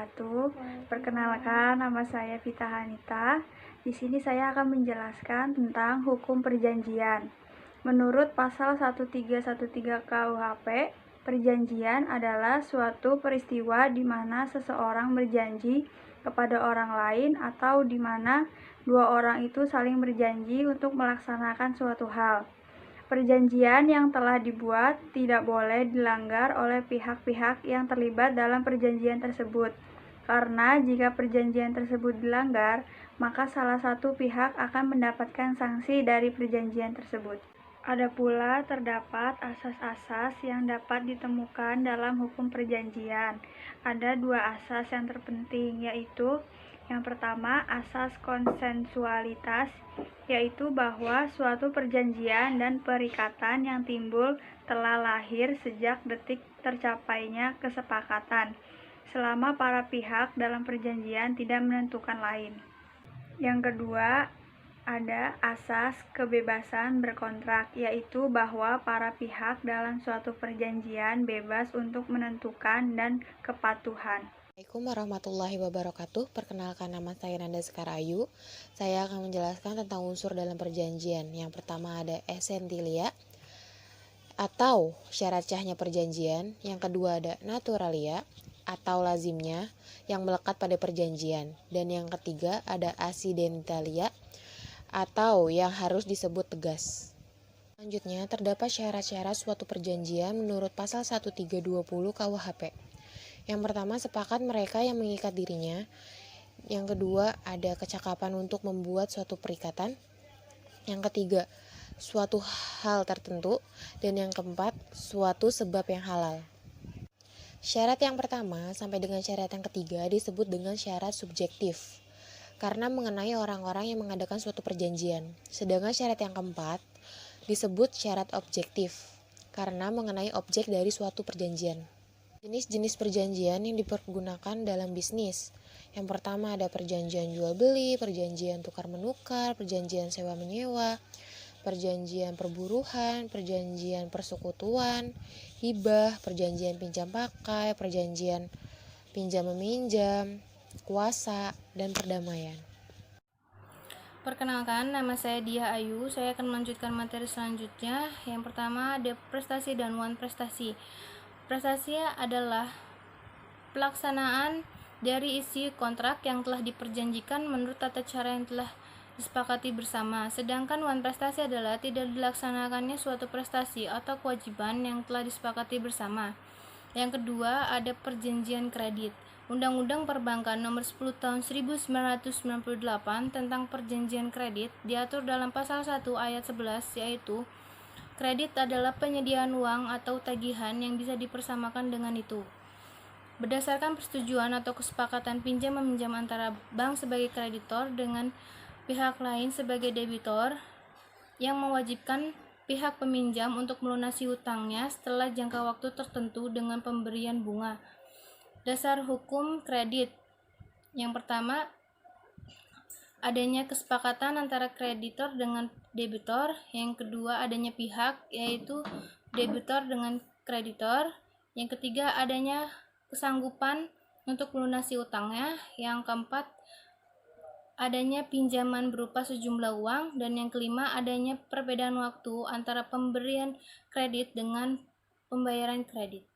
wabarakatuh. Perkenalkan, nama saya Vita Hanita. Di sini saya akan menjelaskan tentang hukum perjanjian. Menurut pasal 1313 KUHP, perjanjian adalah suatu peristiwa di mana seseorang berjanji kepada orang lain atau di mana dua orang itu saling berjanji untuk melaksanakan suatu hal. Perjanjian yang telah dibuat tidak boleh dilanggar oleh pihak-pihak yang terlibat dalam perjanjian tersebut, karena jika perjanjian tersebut dilanggar, maka salah satu pihak akan mendapatkan sanksi dari perjanjian tersebut. Ada pula terdapat asas-asas yang dapat ditemukan dalam hukum perjanjian. Ada dua asas yang terpenting, yaitu yang pertama, asas konsensualitas, yaitu bahwa suatu perjanjian dan perikatan yang timbul telah lahir sejak detik tercapainya kesepakatan, selama para pihak dalam perjanjian tidak menentukan lain. Yang kedua, ada asas kebebasan berkontrak, yaitu bahwa para pihak dalam suatu perjanjian bebas untuk menentukan dan kepatuhan. Assalamualaikum warahmatullahi wabarakatuh. Perkenalkan, nama saya Nanda Sekarayu. Saya akan menjelaskan tentang unsur dalam perjanjian. Yang pertama ada essentialia atau syarat sahnya perjanjian. Yang kedua ada naturalia atau lazimnya yang melekat pada perjanjian. Dan yang ketiga ada accidentalia atau yang harus disebut tegas. Selanjutnya terdapat syarat-syarat suatu perjanjian menurut pasal 1320 KUHP. Yang pertama, sepakat mereka yang mengikat dirinya. Yang kedua, ada kecakapan untuk membuat suatu perikatan. Yang ketiga, suatu hal tertentu. Dan yang keempat, suatu sebab yang halal. Syarat yang pertama sampai dengan syarat yang ketiga disebut dengan syarat subjektif, karena mengenai orang-orang yang mengadakan suatu perjanjian. Sedangkan syarat yang keempat disebut syarat objektif, karena mengenai objek dari suatu perjanjian. Jenis-jenis perjanjian yang dipergunakan dalam bisnis. Yang pertama ada perjanjian jual-beli, perjanjian tukar-menukar, perjanjian sewa-menyewa, perjanjian perburuhan, perjanjian persekutuan, hibah, perjanjian pinjam-pakai, perjanjian pinjam-meminjam, kuasa, dan perdamaian. Perkenalkan, nama saya Dia Ayu. Saya akan melanjutkan materi selanjutnya. Yang pertama ada prestasi dan wan prestasi. Prestasi adalah pelaksanaan dari isi kontrak yang telah diperjanjikan menurut tata cara yang telah disepakati bersama. Sedangkan wan prestasi adalah tidak dilaksanakannya suatu prestasi atau kewajiban yang telah disepakati bersama. Yang kedua ada perjanjian kredit. Undang-Undang Perbankan Nomor 10 Tahun 1998 tentang perjanjian kredit diatur dalam pasal 1 ayat 11, yaitu kredit adalah penyediaan uang atau tagihan yang bisa dipersamakan dengan itu. Berdasarkan persetujuan atau kesepakatan pinjam-meminjam antara bank sebagai kreditor dengan pihak lain sebagai debitor yang mewajibkan pihak peminjam untuk melunasi hutangnya setelah jangka waktu tertentu dengan pemberian bunga. Dasar hukum kredit. Yang pertama, adanya kesepakatan antara kreditor dengan debitor. Yang kedua, adanya pihak, yaitu debitor dengan kreditor. Yang ketiga, adanya kesanggupan untuk melunasi utangnya. Yang keempat, adanya pinjaman berupa sejumlah uang. Dan yang kelima, adanya perbedaan waktu antara pemberian kredit dengan pembayaran kredit.